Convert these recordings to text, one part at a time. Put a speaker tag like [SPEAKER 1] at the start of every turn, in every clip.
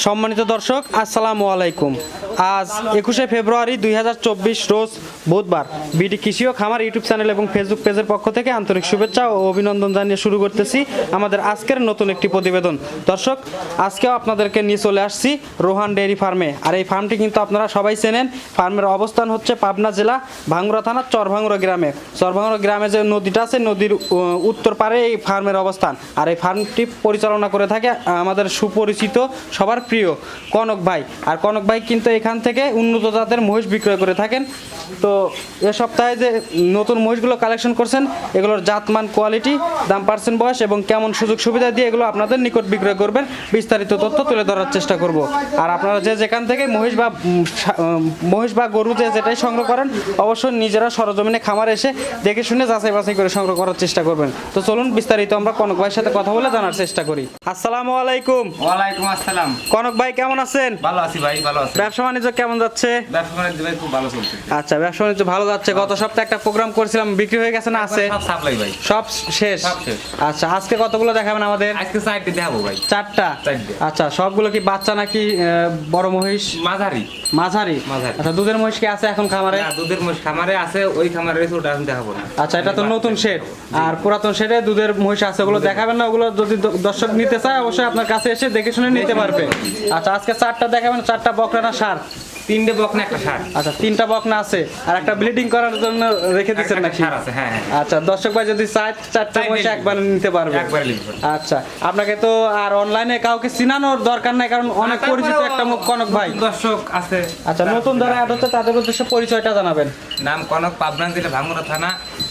[SPEAKER 1] সম্মানিত দর্শক আসসালামু আলাইকুম। আজ 21শে ফেব্রুয়ারি 2024 রোজ বুধবার বিডি কৃষি ও খামার ইউটিউব চ্যানেল এবং ফেসবুক পেজের পক্ষ থেকে আন্তরিক শুভেচ্ছা ও অভিনন্দন জানিয়ে শুরু করতেছি আমাদের আজকের নতুন একটি প্রতিবেদন। দর্শক, আজকেও আপনাদেরকে নিয়ে চলে আসছি রোহান ডেয়ারি ফার্মে। আর এই ফার্মটি কিন্তু আপনারা সবাই চেনেন। ফার্মের অবস্থান হচ্ছে পাবনা জেলা ভাঙ্গুড়া থানার চরভাঙ্গুড়া গ্রামে। চরভাঙ্গুড়া গ্রামে যে নদীটা আছে, নদীর উত্তর পারে এই ফার্মের অবস্থান। আর এই ফার্মটি পরিচালনা করে থাকে আমাদের সুপরিচিত সবার প্রিয় কনক ভাই। আর কনক ভাই কিন্তু এখান থেকে উন্নত জাতের মহিষ বিক্রয় করে থাকেন। তো এ সপ্তাহে যে নতুন মহিষগুলো কালেকশন করছেন, এগুলোর জাতমান, কোয়ালিটি, দাম, পার্সেন্ট, বয়স এবং কেমন সুযোগ সুবিধা দিয়ে এগুলো আপনাদের নিকট বিক্রয় করবেন, বিস্তারিত তথ্য তুলে ধরার চেষ্টা করব। আর আপনারা যে যেখান থেকে মহিষ বা গরু যেটাই সংগ্রহ করেন, অবশ্যই নিজেরা সরজমিনে খামারে এসে দেখে শুনে যাচাই বাছাই করে সংগ্রহ করার চেষ্টা করবেন। তো চলুন বিস্তারিত আমরা কনক ভাইয়ের সাথে কথা বলে জানার চেষ্টা করি। আসসালামু আলাইকুম।
[SPEAKER 2] ওয়ালাইকুম আসসালাম।
[SPEAKER 1] কনক ভাই কেমন আছেন?
[SPEAKER 2] ভালো আছি ভাই, ভালো আছি।
[SPEAKER 1] ব্যবসা বাণিজ্য কেমন যাচ্ছে?
[SPEAKER 2] ব্যবসা বাণিজ্য ভাই খুব ভালো চলছে।
[SPEAKER 1] আচ্ছা, ব্যবসা বাণিজ্য ভালো যাচ্ছে। গত সপ্তাহে একটা প্রোগ্রাম করেছিলাম, বিক্রি হয়ে গেছে না আছে?
[SPEAKER 2] সব সাপ্লাই ভাই,
[SPEAKER 1] সব শেষ।
[SPEAKER 2] সব শেষ।
[SPEAKER 1] আচ্ছা, আজকে কতগুলো দেখাবেন আমাদের?
[SPEAKER 2] আজকে 4টি দেখাবো ভাই।
[SPEAKER 1] 4টা?
[SPEAKER 2] 4টে।
[SPEAKER 1] আচ্ছা, সবগুলো কি বাচ্চা নাকি বড় মহিষ?
[SPEAKER 2] মাঝারি।
[SPEAKER 1] মাঝারি। আচ্ছা, দুধের মহিষ কি আছে এখন খামারে?
[SPEAKER 2] না, দুধের মহিষ খামারে আছে, ওই খামারে রয়েছে, ওটা আমি দেখাবো না।
[SPEAKER 1] আচ্ছা, এটা তো নতুন শেড। আর পুরাতন শেডে দুধের মহিষ আছে, ওগুলো দেখাবেন না? ওগুলো যদি দর্শক নিতে চায় অবশ্যই আপনার কাছে এসে দেখে শুনে নিতে পারবে। আচ্ছা, আজকে 4টা দেখাবেন। 4টা বকরা না ষাঁড়?
[SPEAKER 2] 3টে বকনা, একটা ষাঁড়।
[SPEAKER 1] আচ্ছা, 3টা বকনা আছে আর একটা ব্লিডিং করার জন্য রেখে দিচ্ছেন নাকি?
[SPEAKER 2] ষাঁড় আছে, হ্যাঁ।
[SPEAKER 1] আচ্ছা, দর্শক ভাই যদি চায় 4টা মহিষ একবার নিতে পারবে।
[SPEAKER 2] একবারে লিখবো।
[SPEAKER 1] আচ্ছা, আপনাকে তো আর অনলাইনে কাউকে চিনানোর দরকার নাই, কারণ অনেক পরিচিত একটা মুখ কনক ভাই।
[SPEAKER 2] দর্শক আছে।
[SPEAKER 1] আচ্ছা, নতুন যারা অ্যাড হচ্ছে তাদের উদ্দেশ্যে পরিচয়টা জানাবেন।
[SPEAKER 2] নাম কনক, পাবনা জেলা ভাঙ্গুড়া থানা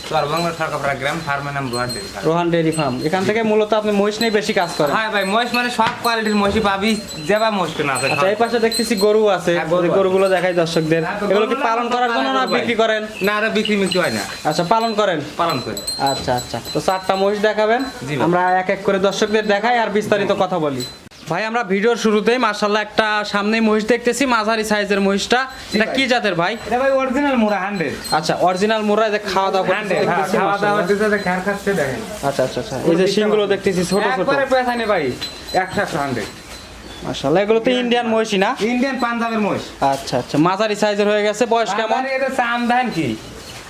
[SPEAKER 2] চরভাঙ্গুড়া সরকারপাড়া গ্রাম। ফার্মের নাম Rohan dairy farm.
[SPEAKER 1] Rohan dairy farm. এখান থেকে মূলত আপনি মহিষ নিয়ে বেশি কাজ করেন?
[SPEAKER 2] হ্যাঁ ভাই, মহিষ মানে সব কোয়ালিটির মহিষই পাবি, যেবা মহিষ কেনা আছে।
[SPEAKER 1] আচ্ছা, এই পাশে দেখতেছি গরু আছে।
[SPEAKER 2] হ্যাঁ, গরু আছে।
[SPEAKER 1] গরুগুলো দেখাই দর্শকদের। এগুলো কি পালন করার জন্য না বিক্রি করেন?
[SPEAKER 2] না, আর বিক্রি মিক্রি হয় না।
[SPEAKER 1] আচ্ছা, পালন করেন।
[SPEAKER 2] পালন করি।
[SPEAKER 1] আচ্ছা আচ্ছা, তো 4টা মহিষ দেখাবেন।
[SPEAKER 2] জি ভাই।
[SPEAKER 1] আমরা এক এক করে দর্শকদের দেখাই আর বিস্তারিত কথা বলি। ভাই, আমরা ভিডিওর শুরুতেই মাশাআল্লাহ একটা সামনে মহিষ দেখতেছি, মাঝারি সাইজের মহিষটা। এটা কি জাতের ভাই?
[SPEAKER 2] এটা ভাই অরিজিনাল মুরা 100।
[SPEAKER 1] আচ্ছা, অরিজিনাল মুরা। যে খাওয়া দাওয়া করতেছে,
[SPEAKER 2] খাওয়া দাওয়া করতেছে, খার খাচ্ছে দেখেন।
[SPEAKER 1] আচ্ছা আচ্ছা আচ্ছা, এই যে শিংগুলো দেখতেছি ছোট ছোট।
[SPEAKER 2] একবারে পেছানে ভাই 100
[SPEAKER 1] মাশাআল্লাহ, এগুলো তো ইন্ডিয়ান মহিষই না?
[SPEAKER 2] ইন্ডিয়ান পাঞ্জাবের মহিষ।
[SPEAKER 1] আচ্ছা আচ্ছা, মাঝারি সাইজের হয়ে গেছে। বয়স কেমন?
[SPEAKER 2] এটা চাম দেন কি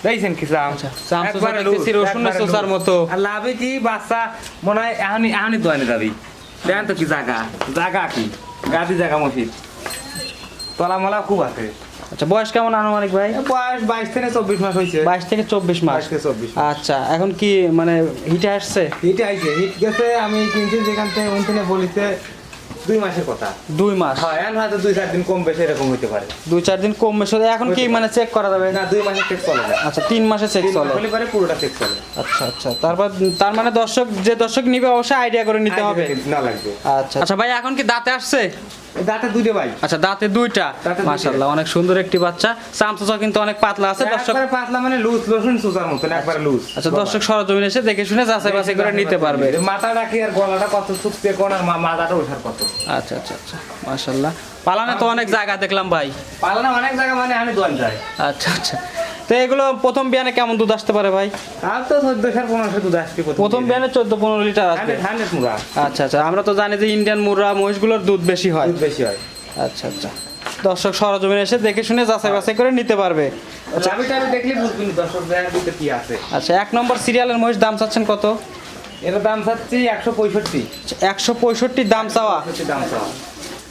[SPEAKER 2] দেখছেন কি চাম?
[SPEAKER 1] চাম তো দেখতেছি রসুনের চোষার মতো।
[SPEAKER 2] আর লাভে কি বাচ্চা মনে হয় এখনই দোয়ানে যাবি। দেন তো কি জায়গা কি গাদি জায়গা মসজিদ তলা মলা খুব আছে।
[SPEAKER 1] আচ্ছা, বয়স কেমন আনুমানিক ভাই?
[SPEAKER 2] বয়স 22 থেকে 24 মাস হয়েছে।
[SPEAKER 1] 22 থেকে 24 মাস।
[SPEAKER 2] 22 থেকে 24।
[SPEAKER 1] আচ্ছা, এখন কি মানে হিটে আসছে?
[SPEAKER 2] হিট আইছে, হিট গেছে। আমি কিনছি যেখান থেকে উনতিনে বলিতে 2 মাসের কথা।
[SPEAKER 1] 2 মাস?
[SPEAKER 2] হ্যাঁ, এখন হয়তো 2-4 দিন কম বেশি এরকম হতে পারে।
[SPEAKER 1] 2-4 দিন কম বেশি। এখন কি মানে চেক করা যাবে?
[SPEAKER 2] না, 2 মাসের চেক চলে না।
[SPEAKER 1] আচ্ছা, 3 মাসে চেক চলে?
[SPEAKER 2] হলে পরে পুরোটা চেক চলে।
[SPEAKER 1] আচ্ছা আচ্ছা, তার মানে দর্শক নিবে অবশ্যই আইডিয়া করে নিতে হবে।
[SPEAKER 2] না লাগবে।
[SPEAKER 1] আচ্ছা আচ্ছা ভাই, এখন কি দাঁতে আসছে?
[SPEAKER 2] দাঁতে 2টে ভাই।
[SPEAKER 1] আচ্ছা, দাঁতে 2টা। মাশাআল্লাহ, অনেক সুন্দর একটি বাচ্চা। চামচা কিন্তু অনেক পাতলা আছে। দর্শক
[SPEAKER 2] একবারে পাতলা মানে লুজ, রসুন সুজার মতন একবারে লুজ।
[SPEAKER 1] আচ্ছা, দর্শক সরজমিনে এসে দেখে শুনে যাচাই বাছাই করে নিতে পারবে।
[SPEAKER 2] মাথাটা কি আর গলাটা কত চুপতে কোন আর মাথাটা ওঠার কত।
[SPEAKER 1] আচ্ছা আচ্ছা আচ্ছা, মাশাআল্লাহ। পালানে তো অনেক জায়গা দেখলাম ভাই।
[SPEAKER 2] পালানা অনেক জায়গা মানে আমি দোয়ান যাই।
[SPEAKER 1] আচ্ছা আচ্ছা, তো এগুলো প্রথম বিয়ানে কেমন দুধ আসতে পারে ভাই?
[SPEAKER 2] আর তো 14-15 দুধ আসবে
[SPEAKER 1] প্রথম বিয়ানে 14-15 লিটার আসবে।
[SPEAKER 2] 100 মুরা।
[SPEAKER 1] আচ্ছা আচ্ছা, আমরা তো জানি যে ইন্ডিয়ান মুরা মহিষগুলোর দুধ বেশি হয়।
[SPEAKER 2] দুধ বেশি হয়।
[SPEAKER 1] আচ্ছা আচ্ছা, দর্শক সরজমিনে এসে দেখে শুনে যাচাই বাছাই করে নিতে পারবে।
[SPEAKER 2] আচ্ছা, আমি দেখলি বুঝবেন দর্শক জায়গা দিতে কি আছে।
[SPEAKER 1] আচ্ছা, 1 নম্বর সিরিয়ালের মহিষ দাম চাচ্ছেন কত?
[SPEAKER 2] এর দাম চাচ্ছি 165।
[SPEAKER 1] 165 দাম চাওয়া?
[SPEAKER 2] দাম চাওয়া।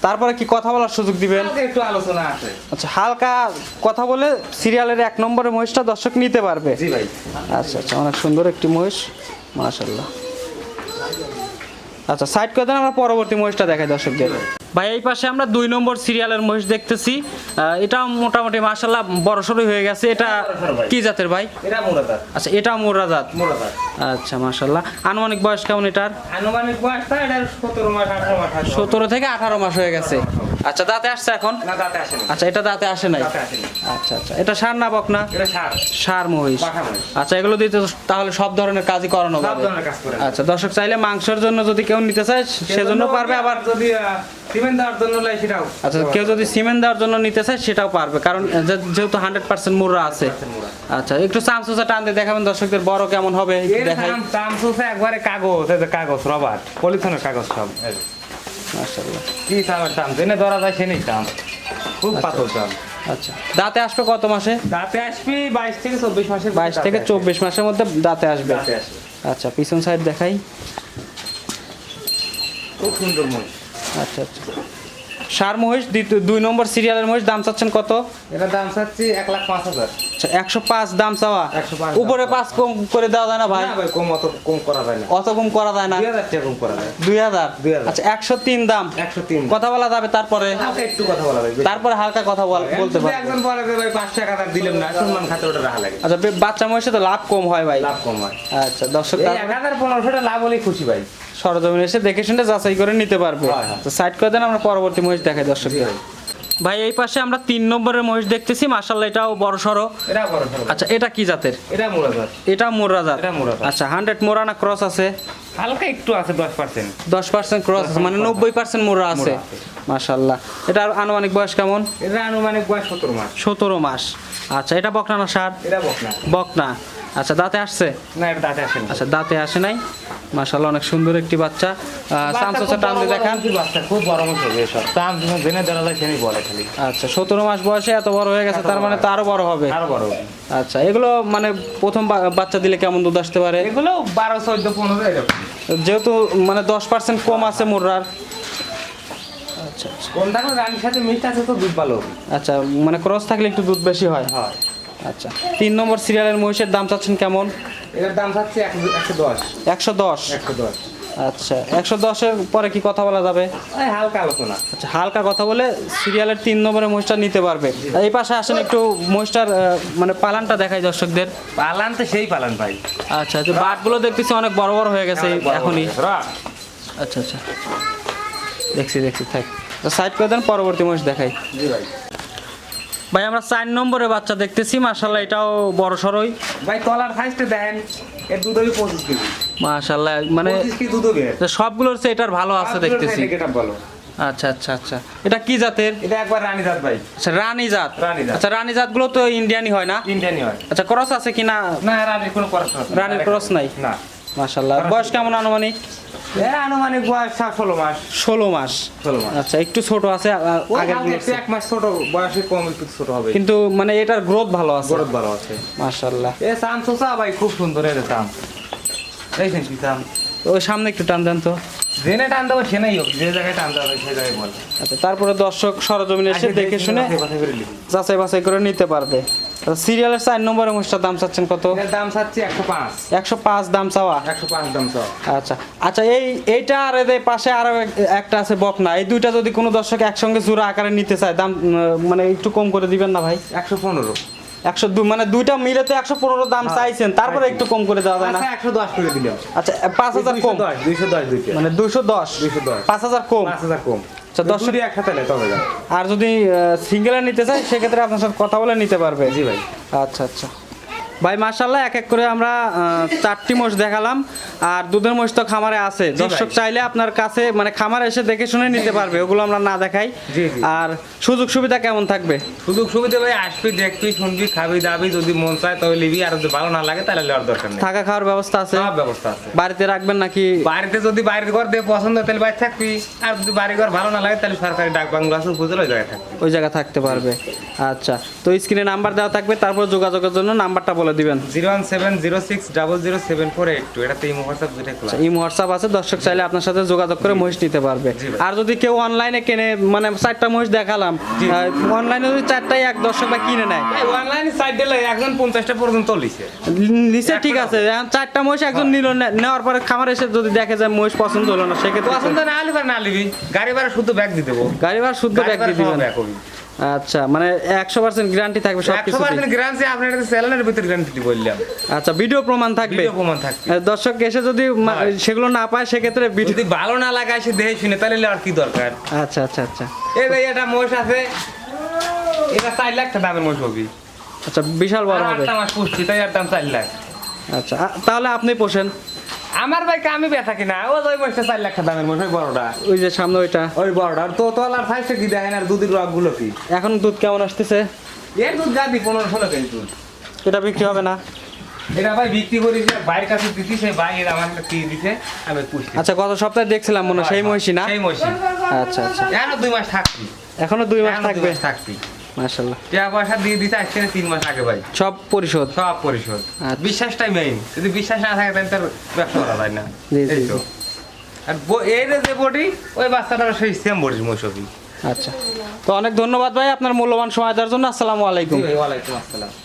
[SPEAKER 1] তারপরে কি কথা বলার সুযোগ দিবেন?
[SPEAKER 2] একটু আলোচনা আছে।
[SPEAKER 1] আচ্ছা, হালকা কথা বলে সিরিয়ালের 1 নম্বরের মহিষটা দর্শক নিতে পারবে।
[SPEAKER 2] জি ভাই।
[SPEAKER 1] আচ্ছা আচ্ছা, অনেক সুন্দর একটি মহিষ, মাশাআল্লাহ। আচ্ছা, সাইড করে দেন, আমরা পরবর্তী মহিষটা দেখাই দর্শকদের। ভাই, এই পাশে আমরা 2 নম্বর সিরিয়ালের মহিষ দেখতেছি। এটা মোটামুটি মাশাআল্লাহ বড়সড়ই হয়ে গেছে। এটা কি জাতের ভাই?
[SPEAKER 2] এটা মুরা জাত।
[SPEAKER 1] আচ্ছা, এটা মুরা জাত।
[SPEAKER 2] মুরা জাত।
[SPEAKER 1] আচ্ছা, মাশাআল্লাহ। আনুমানিক বয়স কেমন এটার?
[SPEAKER 2] আনুমানিক বয়সটা এটা 17 মাস 18 মাস।
[SPEAKER 1] 17 থেকে 18 মাস হয়ে গেছে। আচ্ছা, দাঁতে আসছে এখন?
[SPEAKER 2] না, দাঁতে আসে না।
[SPEAKER 1] আচ্ছা, এটা দাঁতে আসে নাই?
[SPEAKER 2] দাঁতে আসে না।
[SPEAKER 1] আচ্ছা আচ্ছা, এটা ষাঁড় না বকনা?
[SPEAKER 2] এটা ষাঁড়।
[SPEAKER 1] ষাঁড় মহিষ।
[SPEAKER 2] পাঠা মহিষ।
[SPEAKER 1] আচ্ছা, এগুলো দিতে তাহলে সব ধরনের কাজই করানো
[SPEAKER 2] সব
[SPEAKER 1] যাবে?
[SPEAKER 2] ধরনের কাজ করে।
[SPEAKER 1] আচ্ছা, দর্শক চাইলে মাংসের জন্য যদি কেউ নিতে চায় সেজন্য পারবে। আবার
[SPEAKER 2] যদি সিমেন্ট দেওয়ার জন্য লাই সেটাও।
[SPEAKER 1] আচ্ছা, কেউ যদি সিমেন্ট দেওয়ার জন্য নিতে চায় সেটাও পারবে, কারণ যেহেতু 100% মুররা আছে। আচ্ছা, একটু চামচুচা টান দিয়ে দেখাবেন দর্শকদের, বড় কেমন হবে দেখাই।
[SPEAKER 2] চামচুচা একবারে কাগজ, এই যে কাগজ রবার পলিথিনের কাগজ সব।
[SPEAKER 1] মাশাআল্লাহ।
[SPEAKER 2] কি চামের দাম জেনে ধরা যায় সে নেই দাম, খুব পাতল চাল।
[SPEAKER 1] আচ্ছা, দাঁতে আসবে কত মাসে?
[SPEAKER 2] দাঁতে আসবি 22 থেকে 24 মাসের
[SPEAKER 1] 22 থেকে 24 মাসের মধ্যে দাঁতে আসবে।
[SPEAKER 2] দাঁতে আসবে।
[SPEAKER 1] আচ্ছা, পিছন সাইড দেখাই।
[SPEAKER 2] খুব সুন্দর মহিষ।
[SPEAKER 1] আচ্ছা আচ্ছা, সার মহিষ 2 নম্বর সিরিয়ালের মহিষ, দাম চাচ্ছেন কত?
[SPEAKER 2] এটা দাম চাচ্ছি 1,05,000।
[SPEAKER 1] আচ্ছা, 105 দাম চাওয়া।
[SPEAKER 2] 105
[SPEAKER 1] উপরে 5 কম করে দেওয়া যায় না ভাই?
[SPEAKER 2] না ভাই, অত কম করা যায় না।
[SPEAKER 1] অত কম করা যায় না।
[SPEAKER 2] 2000 টাকা কম করা যায়।
[SPEAKER 1] 2000।
[SPEAKER 2] 2000
[SPEAKER 1] আচ্ছা, 103 দাম।
[SPEAKER 2] 103।
[SPEAKER 1] কথা বলা যাবে তারপরে?
[SPEAKER 2] হালকা একটু কথা বলা যায়।
[SPEAKER 1] তারপরে হালকা কথা বলতে
[SPEAKER 2] যদি
[SPEAKER 1] পারবে।
[SPEAKER 2] একজন বলে যে ভাই 5 টাকা দাম দিলাম না, সম্মান খাতে ওটা রাখা লাগে।
[SPEAKER 1] আচ্ছা, বাচ্চা মহিষে তো লাভ কম হয় ভাই।
[SPEAKER 2] লাভ কম হয়।
[SPEAKER 1] আচ্ছা, দর্শক
[SPEAKER 2] এই 1000-1500 টাকা লাভ হলেই খুশি ভাই।
[SPEAKER 1] সরজমিন এসে দেখে শুনে যাচাই করে নিতে পারবে।
[SPEAKER 2] হ্যাঁ, হ্যাঁ।
[SPEAKER 1] তো সাইড করে দেন, আমরা পরবর্তী মহিষ দেখাই দর্শক।
[SPEAKER 2] জি ভাই।
[SPEAKER 1] ভাই এই পাশে আমরা 3 নম্বরের মহিষ দেখতেছি, মাশাআল্লাহ এটাও বড় সরো।
[SPEAKER 2] এটা বড় সরো।
[SPEAKER 1] আচ্ছা, এটা কি জাতের?
[SPEAKER 2] এটা মুরাদার।
[SPEAKER 1] এটা মোররা জাত।
[SPEAKER 2] এটা মুরাদ।
[SPEAKER 1] আচ্ছা, 100 মোরা না ক্রস আছে?
[SPEAKER 2] হালকা একটু আছে 10%।
[SPEAKER 1] 10% ক্রস আছে, মানে 90% মোরা আছে।
[SPEAKER 2] মোরা আছে।
[SPEAKER 1] মাশাআল্লাহ। এটার আনুমানিক বয়স কেমন?
[SPEAKER 2] এটা আনুমানিক বয়স 17 মাস।
[SPEAKER 1] 17 মাস। আচ্ছা, এটা বকনা না ষাঁড়?
[SPEAKER 2] এটা বকনা।
[SPEAKER 1] বকনা। আচ্ছা, দাঁতে আসছে?
[SPEAKER 2] না, এটা দাঁতে আসেনি।
[SPEAKER 1] আচ্ছা, দাঁতে আসে নাই। মাশাআল্লাহ, অনেক সুন্দর একটি বাচ্চা। সামসুচা টান দিয়ে দেখান।
[SPEAKER 2] বাচ্চা খুব বড় মশ হবে এসব। দাম তুমি জেনে ধরা যায় সেটাই বলে খালি।
[SPEAKER 1] আচ্ছা, 17 মাস বয়সে এত বড় হয়ে গেছে, তার মানে তো আরো বড় হবে।
[SPEAKER 2] আরো বড় হবে।
[SPEAKER 1] আচ্ছা, এগুলো মানে প্রথম বাচ্চা দিলে কেমন দুধ আসতে পারে?
[SPEAKER 2] এগুলো 12, 14, 15 এরকম।
[SPEAKER 1] যেহেতু মানে 10% কম আছে মুর্রার। আচ্ছা আচ্ছা
[SPEAKER 2] কোন থাকলে রানীর সাথে মিক্স আছে তো দুধ ভালো হবে।
[SPEAKER 1] আচ্ছা, মানে ক্রস থাকলে একটু দুধ বেশি হয়।
[SPEAKER 2] হয়।
[SPEAKER 1] আচ্ছা, 3 নম্বর সিরিয়ালের মহিষের দাম চাচ্ছেন কেমন?
[SPEAKER 2] এটার দাম থাকছে 110।
[SPEAKER 1] 110।
[SPEAKER 2] 110।
[SPEAKER 1] আচ্ছা, 110-এর পরে কি কথা বলা যাবে?
[SPEAKER 2] এই হালকা আলোচনা।
[SPEAKER 1] আচ্ছা, হালকা কথা বলে সিরিয়ালের 3 নম্বরের মহিষটা নিতে পারবে। এই পাশে আসেন, একটু মহিষটার মানে পালানটা দেখাই দর্শকদের।
[SPEAKER 2] পালান তো সেই পালান ভাই।
[SPEAKER 1] আচ্ছা, যে বাটগুলো দেখতেছি অনেক বড় বড় হয়ে গেছে এখনই।
[SPEAKER 2] রাখ।
[SPEAKER 1] আচ্ছা আচ্ছা, দেখছি থাক। সাইড করে দেন, পরবর্তী মহিষ দেখাই।
[SPEAKER 2] জি ভাই।
[SPEAKER 1] ভাই আমরা 4 নম্বরে বাচ্চা দেখতেছি, মাশাআল্লাহ এটাও বড় সরই।
[SPEAKER 2] ভাই তলার সাইজটা দেখেন, এর দুধ হবে 25 কেজি।
[SPEAKER 1] মাশাআল্লাহ, মানে
[SPEAKER 2] 25 কেজি দুধ হবে।
[SPEAKER 1] সবগুলোর চেয়ে এটার ভালো আছে দেখতেছি।
[SPEAKER 2] এটা বলো।
[SPEAKER 1] আচ্ছা আচ্ছা আচ্ছা, এটা কি জাতের?
[SPEAKER 2] এটা একবার রানী জাত ভাই।
[SPEAKER 1] আচ্ছা, রানী জাত।
[SPEAKER 2] রানী জাত।
[SPEAKER 1] আচ্ছা, রানী জাতগুলো তো ইন্ডিয়ানি হয় না?
[SPEAKER 2] ইন্ডিয়ানি হয়।
[SPEAKER 1] আচ্ছা, ক্রস আছে কি না?
[SPEAKER 2] না, রানীর কোনো ক্রস নাই।
[SPEAKER 1] রানীর ক্রস নাই?
[SPEAKER 2] না।
[SPEAKER 1] মাশাআল্লাহ, বয়স কেমন আনুমানিক?
[SPEAKER 2] এর আনুমানিক বয়স 16 মাস।
[SPEAKER 1] 16 মাস।
[SPEAKER 2] 16 মাস।
[SPEAKER 1] আচ্ছা, একটু ছোট আছে আগের গুলো,
[SPEAKER 2] একটু 1 মাস ছোট, বয়সে কম একটু ছোট হবে।
[SPEAKER 1] কিন্তু মানে এটার গ্রোথ ভালো আছে।
[SPEAKER 2] গরদ ভালো আছে।
[SPEAKER 1] মাশাআল্লাহ।
[SPEAKER 2] এ সামসোসা ভাই খুব সুন্দর এর দাম। দেখেন কি দাম।
[SPEAKER 1] ওই সামনে একটু টান দেন তো।
[SPEAKER 2] জেনে টান দেবো সেনাই হোক, যে জায়গায় টান দেবো সেই জায়গায় বল।
[SPEAKER 1] আচ্ছা, তারপরে দর্শক সরজমিনে এসে দেখে শুনে যাচাই বাছাই করে নিতে পারবে। সিরিয়ালের 4 নম্বরের মহিষটার দাম চাচ্ছেন কত?
[SPEAKER 2] এর দাম চাচ্ছি 105।
[SPEAKER 1] 105 দাম চাওয়া।
[SPEAKER 2] 105 দাম চাও।
[SPEAKER 1] আচ্ছা আচ্ছা, এইটা আর এদের পাশে আরো একটা আছে বকনা, এই দুইটা যদি কোনো দর্শক একসঙ্গে জোড়া আকারে নিতে চায়, দাম মানে একটু কম করে দিবেন না ভাই?
[SPEAKER 2] 115।
[SPEAKER 1] 102, মানে দুইটা মিলে তো 115 দাম চাইছেন, তারপরে একটু কম করে দেওয়া যায় না?
[SPEAKER 2] আচ্ছা 110 করে দিলাম।
[SPEAKER 1] আচ্ছা, 5000 কম।
[SPEAKER 2] 210 দুইটা।
[SPEAKER 1] মানে 210।
[SPEAKER 2] 210।
[SPEAKER 1] 5000 কম।
[SPEAKER 2] 5000 কম।
[SPEAKER 1] আচ্ছা, দর্শক
[SPEAKER 2] দুটি একসাথে নেই তবে যান।
[SPEAKER 1] আর যদি সিঙ্গেলে নিতে চাই সেক্ষেত্রে আপনার সাথে কথা বলে নিতে পারবে।
[SPEAKER 2] জি ভাই।
[SPEAKER 1] আচ্ছা আচ্ছা ভাই, মাশাআল্লাহ এক এক করে আমরা 4টি মহিষ দেখালাম। আর দুধের মহিষ তো খামারে আছে, দর্শক চাইলে আপনার কাছে মানে খামারে এসে দেখে শুনে নিতে পারবে, ওগুলো আমরা না দেখাই।
[SPEAKER 2] জি, জি।
[SPEAKER 1] আর সুযোগ সুবিধা কেমন থাকবে?
[SPEAKER 2] সুযোগ সুবিধা ভাই, আসবি দেখবি শুনবি খাবি দাবি, যদি মন চায় তবে নিবি, আর যদি ভালো না লাগে তাহলে নেওয়ার দরকার নেই।
[SPEAKER 1] থাকা খাওয়ার ব্যবস্থা আছে?
[SPEAKER 2] সব ব্যবস্থা আছে।
[SPEAKER 1] বাড়িতে রাখবেন নাকি?
[SPEAKER 2] বাড়িতে যদি বাড়ির ঘর দিয়ে পছন্দ হয় তাহলে বাড়ি থাকবি, আর যদি বাড়ি ঘর ভালো না লাগে তাহলে সরকারি ডাক বাংলো আছে, উপজেলা ওই জায়গায় থাকবি।
[SPEAKER 1] ওই জায়গা থাকতে পারবে। আচ্ছা, তো স্ক্রিনে নাম্বার দেওয়া থাকবে, তারপর যোগাযোগের জন্য নাম্বারটা বলে দিবেন।
[SPEAKER 2] 01706000742, এটাতে ইমো হোয়াটসঅ্যাপ দুইটাই খোলা।
[SPEAKER 1] ইমো হোয়াটসঅ্যাপ আছে, দর্শক চাইলে আপনার সাথে যোগাযোগ করে মহিষ নিতে পারবে।
[SPEAKER 2] জি ভাই।
[SPEAKER 1] আর যদি কেউ অনলাইনে কেনে, মানে 4টা মহিষ দেখালাম,
[SPEAKER 2] জি।
[SPEAKER 1] অনলাইনে যদি 4টাই এক দর্শক বা কিনে নেয়,
[SPEAKER 2] ভাই অনলাইনে সাইট দিলে একজন 50টা পর্যন্ত লিছে।
[SPEAKER 1] নিচে ঠিক আছে, এখন 4টা মহিষ একজন নিল, নেওয়ার পরে খামার এসে যদি দেখে যায় মহিষ পছন্দ হলো না, সেক্ষেত্রে
[SPEAKER 2] পছন্দ না হলে না নিবি, গাড়ি ভাড়া শুদ্ধ ব্যাগ দিয়ে দেবো।
[SPEAKER 1] গাড়ি ভাড়া শুদ্ধ ব্যাগ দিয়ে দিবেন। আচ্ছা, মানে 100% গ্যারান্টি থাকবে সবকিছু।
[SPEAKER 2] 100% গ্যারান্টি, আপনার এটা চ্যানেলের ভিতর গ্যারান্টি বললাম।
[SPEAKER 1] আচ্ছা, ভিডিও প্রমাণ থাকবে?
[SPEAKER 2] ভিডিও প্রমাণ থাকবে।
[SPEAKER 1] দর্শক এসে যদি সেগুলো না পায় সেক্ষেত্রে ভিডিও।
[SPEAKER 2] যদি ভালো না লাগে সে দেখে শুনে তাহলে আর কি দরকার।
[SPEAKER 1] আচ্ছা আচ্ছা আচ্ছা
[SPEAKER 2] এই ভাই এটা মহিষ আছে, এটা 4 লাখ টাকা দামের মহিষ হবে।
[SPEAKER 1] আচ্ছা, বিশাল বড় হবে।
[SPEAKER 2] 8 মাস পুষছি তাই এর দাম 4 লাখ।
[SPEAKER 1] আচ্ছা, তাহলে আপনি পোষেন?
[SPEAKER 2] আমার ভাই আমি বেচা কিনা, ও ওই মহিষটা 4 লাখ টাকা দামের মহিষ, ওই বড়টা।
[SPEAKER 1] ওই যে সামনে ওইটা,
[SPEAKER 2] ওই বড়টা তো তোলার সাইজটা কি দেখেন, আর দুধের রগগুলো কি।
[SPEAKER 1] এখন দুধ কেমন আসতেছে?
[SPEAKER 2] এর দুধ গাদি 15-16 কেজি দুধ।
[SPEAKER 1] এটা বিক্রি হবে না?
[SPEAKER 2] এটা ভাই বিক্রি করি যে ভাইয়ের কাছে দিছি, সেই ভাই এর আমার একটা দিয়ে দিছে, আমি পুষছি।
[SPEAKER 1] আচ্ছা, গত সপ্তাহে দেখছিলাম মনে হয় সেই মহিষী না?
[SPEAKER 2] সেই মহিষী।
[SPEAKER 1] আচ্ছা আচ্ছা,
[SPEAKER 2] এখনো 2 মাস থাকবি,
[SPEAKER 1] এখনো 2 মাস
[SPEAKER 2] এখনো 2
[SPEAKER 1] থাকবে।
[SPEAKER 2] মাস থাকবি।
[SPEAKER 1] মাশাআল্লাহ,
[SPEAKER 2] টাকা পয়সা দিয়ে দিছে আজকে 3 মাস আগে ভাই,
[SPEAKER 1] সব পরিশোধ।
[SPEAKER 2] সব পরিশোধ।
[SPEAKER 1] আচ্ছা।
[SPEAKER 2] বিশ্বাসটাই মেইন, যদি বিশ্বাস না থাকে তাহলে তোর ব্যবসা করা যায় না।
[SPEAKER 1] জি, জি,
[SPEAKER 2] এই তো।
[SPEAKER 1] জি।
[SPEAKER 2] আর এর যে বডি, ওই বাচ্চাটার সেই সেম বডি মৌসুমী।
[SPEAKER 1] আচ্ছা, তো অনেক ধন্যবাদ ভাই আপনার মূল্যবান সময় দেওয়ার জন্য। আসসালামু আলাইকুম।
[SPEAKER 2] ওয়ালাইকুম আসসালাম।